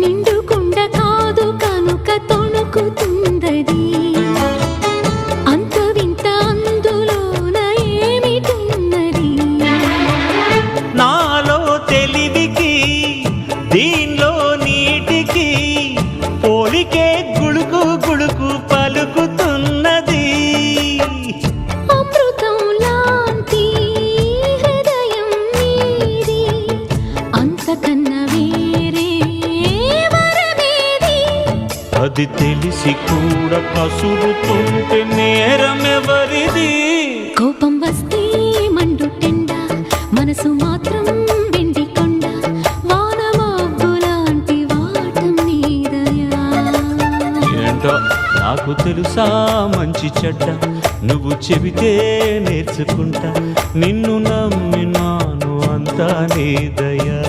నిండుకుండ కాదు కనుక తొణుకుతుందది అంత వింత అందులోన ఏమిటున్నది నాలో తెలివికి దీనిలో నీటికి పోలికే గుళుకు గుళుకు పలుకుతున్నది అమృతం లాంటి హృదయం నీది అంతకన్నా వేరే వరమేది అది తెలిసి కూడా కసురుతుంటే నేరమెవరిది కోపం వస్తే మండుటెండ మనసు మాత్రం వెండి కొండ వానమబ్బులాంటి వాటం నీదయా ఏంటో నాకు తెలుసా మంచి చెడ్డ నువ్వు చెబితే నేర్చుకుంటా నిన్ను నమ్మినాను అంతా నీ దయా